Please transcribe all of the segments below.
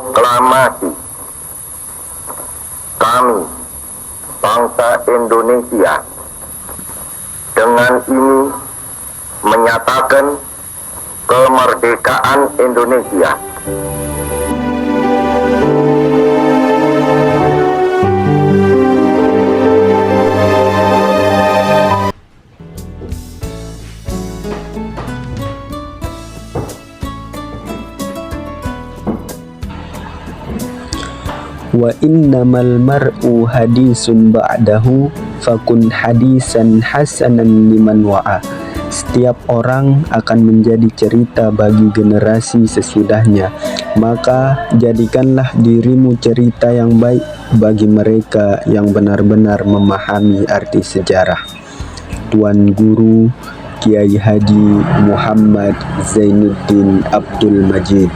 Proklamasi kami, bangsa Indonesia, dengan ini menyatakan kemerdekaan Indonesia. Wa innamal mar'u hadisun ba'dahu fakun hadisan hasanan liman wa'a. Setiap orang akan menjadi cerita bagi generasi sesudahnya, maka jadikanlah dirimu cerita yang baik bagi mereka yang benar-benar memahami arti sejarah. Tuan Guru Kiai Haji Muhammad Zainuddin Abdul Majid.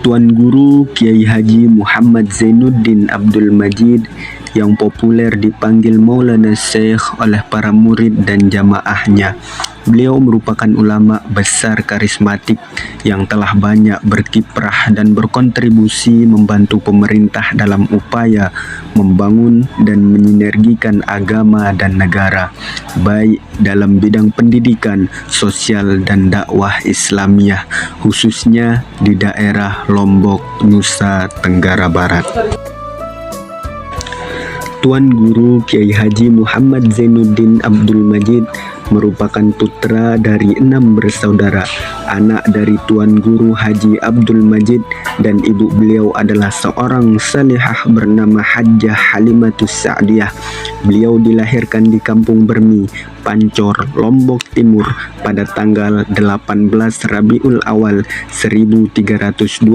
Tuan Guru Kiai Haji Muhammad Zainuddin Abdul Majid yang populer dipanggil Maulana Syekh oleh para murid dan jamaahnya. Beliau merupakan ulama besar karismatik yang telah banyak berkiprah dan berkontribusi membantu pemerintah dalam upaya membangun dan menyinergikan agama dan negara, baik dalam bidang pendidikan, sosial, dan dakwah Islamiyah, khususnya di daerah Lombok, Nusa Tenggara Barat. Tuan Guru Kiai Haji Muhammad Zainuddin Abdul Majid merupakan putra dari 6 bersaudara. Anak dari Tuan Guru Haji Abdul Majid dan ibu beliau adalah seorang salihah bernama Hajjah Halimatus Sa'diyah. Beliau dilahirkan di Kampung Bermi, Pancor, Lombok Timur pada tanggal 18 Rabiul Awal 1326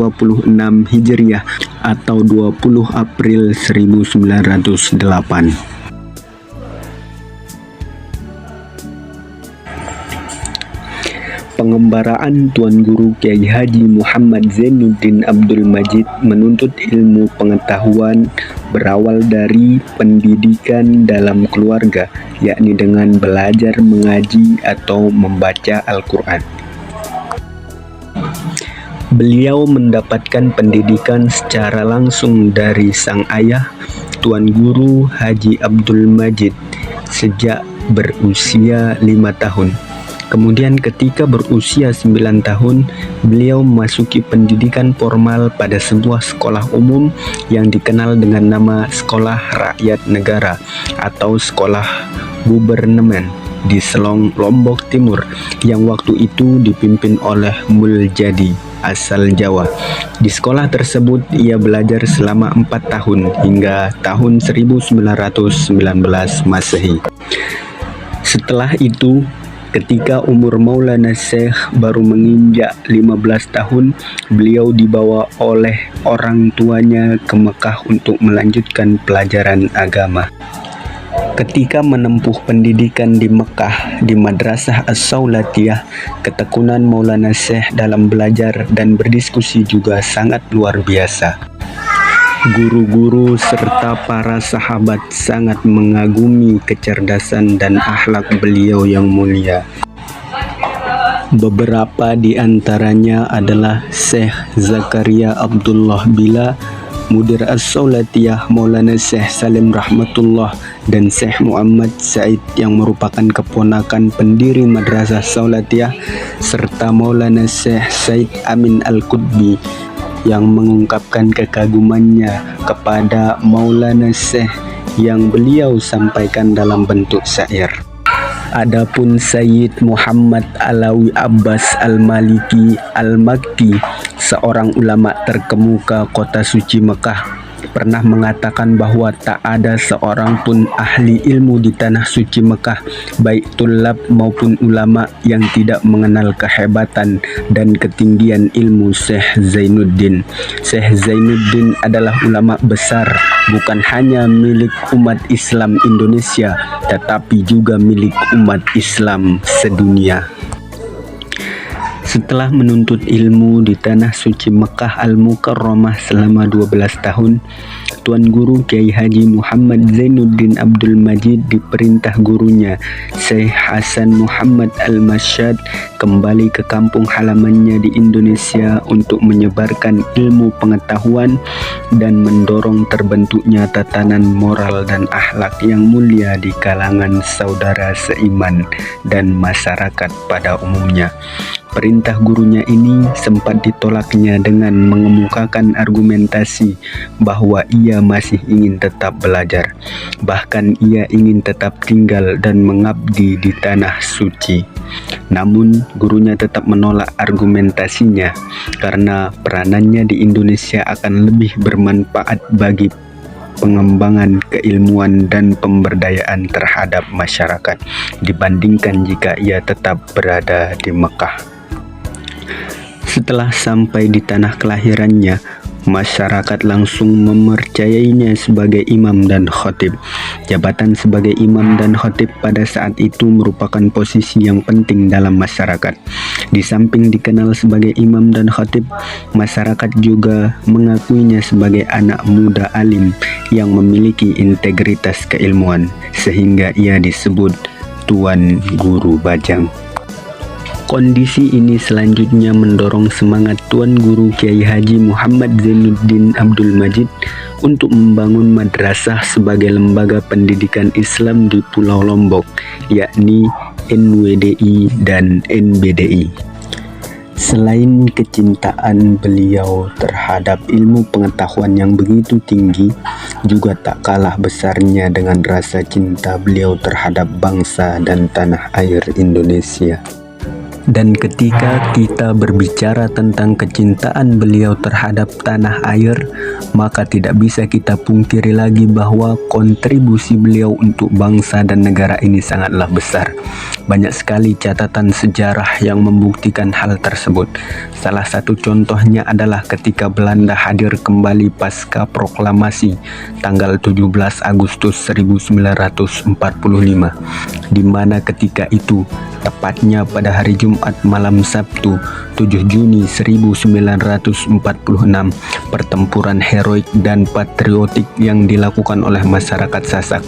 Hijriah atau 20 April 1908. Pengembaraan Tuan Guru Kiai Haji Muhammad Zainuddin Abdul Majid menuntut ilmu pengetahuan berawal dari pendidikan dalam keluarga, yakni dengan belajar mengaji atau membaca Al-Quran. Beliau mendapatkan pendidikan secara langsung dari sang ayah, Tuan Guru Haji Abdul Majid, sejak berusia 5 tahun. Kemudian ketika berusia 9 tahun, beliau memasuki pendidikan formal pada sebuah sekolah umum yang dikenal dengan nama Sekolah Rakyat Negara atau Sekolah Gubernemen di Selong, Lombok Timur, yang waktu itu dipimpin oleh Muljadi asal Jawa. Di sekolah tersebut ia belajar selama 4 tahun hingga tahun 1919 Masehi. Setelah itu, ketika umur Maulana Syekh baru menginjak 15 tahun, beliau dibawa oleh orang tuanya ke Mekah untuk melanjutkan pelajaran agama. Ketika menempuh pendidikan di Mekah di Madrasah As-Saulatiyah, ketekunan Maulana Syekh dalam belajar dan berdiskusi juga sangat luar biasa. Guru-guru serta para sahabat sangat mengagumi kecerdasan dan akhlak beliau yang mulia. Beberapa di antaranya adalah Syekh Zakaria Abdullah Bila, Mudir As-Saulatiyah Maulana Syekh Salim Rahmatullah, dan Syekh Muhammad Said yang merupakan keponakan pendiri Madrasah Saulatiyah, serta Maulana Syekh Said Amin Al-Qutbi yang mengungkapkan kekagumannya kepada Maulana Syekh yang beliau sampaikan dalam bentuk syair. Adapun Sayyid Muhammad Alawi Abbas Al-Maliki Al-Makki, seorang ulama terkemuka kota suci Mekah, pernah mengatakan bahwa tak ada seorang pun ahli ilmu di tanah suci Mekah, baik tulab maupun ulama, yang tidak mengenal kehebatan dan ketinggian ilmu Syekh Zainuddin. Syekh Zainuddin adalah ulama besar, bukan hanya milik umat Islam Indonesia, tetapi juga milik umat Islam sedunia. Setelah menuntut ilmu di tanah suci Mekah Al-Mukarramah selama 12 tahun, Tuan Guru Kiai Haji Muhammad Zainuddin Abdul Majid diperintah gurunya Syekh Hasan Muhammad Al-Masyad kembali ke kampung halamannya di Indonesia untuk menyebarkan ilmu pengetahuan dan mendorong terbentuknya tatanan moral dan akhlak yang mulia di kalangan saudara seiman dan masyarakat pada umumnya. Perintah gurunya ini sempat ditolaknya dengan mengemukakan argumentasi bahwa ia masih ingin tetap belajar. Bahkan ia ingin tetap tinggal dan mengabdi di tanah suci. Namun gurunya tetap menolak argumentasinya karena peranannya di Indonesia akan lebih bermanfaat bagi pengembangan keilmuan dan pemberdayaan terhadap masyarakat dibandingkan jika ia tetap berada di Mekah. Setelah sampai di tanah kelahirannya, masyarakat langsung mempercayainya sebagai imam dan khatib. Jabatan sebagai imam dan khatib pada saat itu merupakan posisi yang penting dalam masyarakat. Di samping dikenal sebagai imam dan khatib, masyarakat juga mengakuinya sebagai anak muda alim yang memiliki integritas keilmuan, sehingga ia disebut Tuan Guru Bajang. Kondisi ini selanjutnya mendorong semangat Tuan Guru Kiai Haji Muhammad Zainuddin Abdul Majid untuk membangun madrasah sebagai lembaga pendidikan Islam di Pulau Lombok, yakni NWDI dan NBDI. Selain kecintaan beliau terhadap ilmu pengetahuan yang begitu tinggi, juga tak kalah besarnya dengan rasa cinta beliau terhadap bangsa dan tanah air Indonesia. Dan ketika kita berbicara tentang kecintaan beliau terhadap tanah air, maka tidak bisa kita pungkiri lagi bahwa kontribusi beliau untuk bangsa dan negara ini sangatlah besar. Banyak sekali catatan sejarah yang membuktikan hal tersebut. Salah satu contohnya adalah ketika Belanda hadir kembali pasca proklamasi tanggal 17 Agustus 1945, di mana ketika itu tepatnya pada hari Jumat malam Sabtu 7 Juni 1946, pertempuran heroik dan patriotik yang dilakukan oleh masyarakat Sasak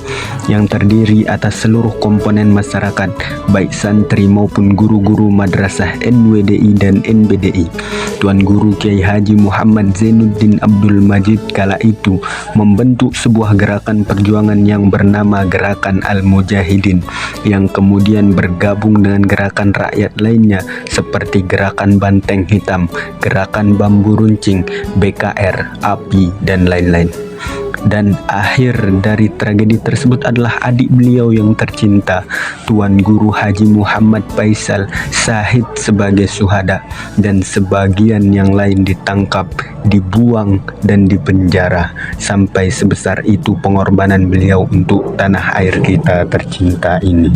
yang terdiri atas seluruh komponen masyarakat, baik santri maupun guru-guru madrasah NWDI dan NBDI. Tuan Guru Kiai Haji Muhammad Zainuddin Abdul Majid kala itu membentuk sebuah gerakan perjuangan yang bernama Gerakan Al-Mujahidin, yang kemudian bergabung dengan gerakan rakyat lainnya seperti Gerakan Banteng Hitam, Gerakan Bambu Runcing, BKR, API, dan lain-lain. Dan akhir dari tragedi tersebut adalah adik beliau yang tercinta, Tuan Guru Haji Muhammad Faisal, syahid sebagai syuhada, dan sebagian yang lain ditangkap, dibuang, dan dipenjara. Sampai sebesar itu pengorbanan beliau untuk tanah air kita tercinta ini.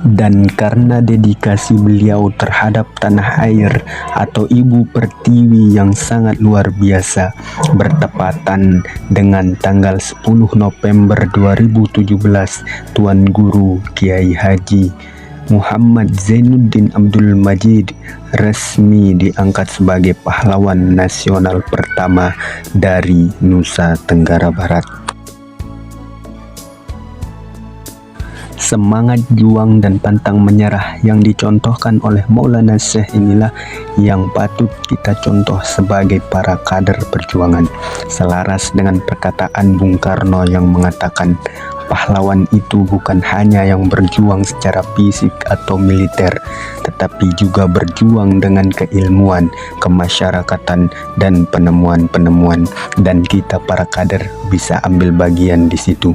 Dan karena dedikasi beliau terhadap tanah air atau Ibu Pertiwi yang sangat luar biasa, bertepatan dengan tanggal 10 November 2017, Tuan Guru Kiai Haji Muhammad Zainuddin Abdul Majid resmi diangkat sebagai pahlawan nasional pertama dari Nusa Tenggara Barat. Semangat juang dan pantang menyerah yang dicontohkan oleh Maulana Syekh inilah yang patut kita contoh sebagai para kader perjuangan. Selaras dengan perkataan Bung Karno yang mengatakan, pahlawan itu bukan hanya yang berjuang secara fisik atau militer, tetapi juga berjuang dengan keilmuan, kemasyarakatan, dan penemuan-penemuan. Dan kita para kader bisa ambil bagian di situ.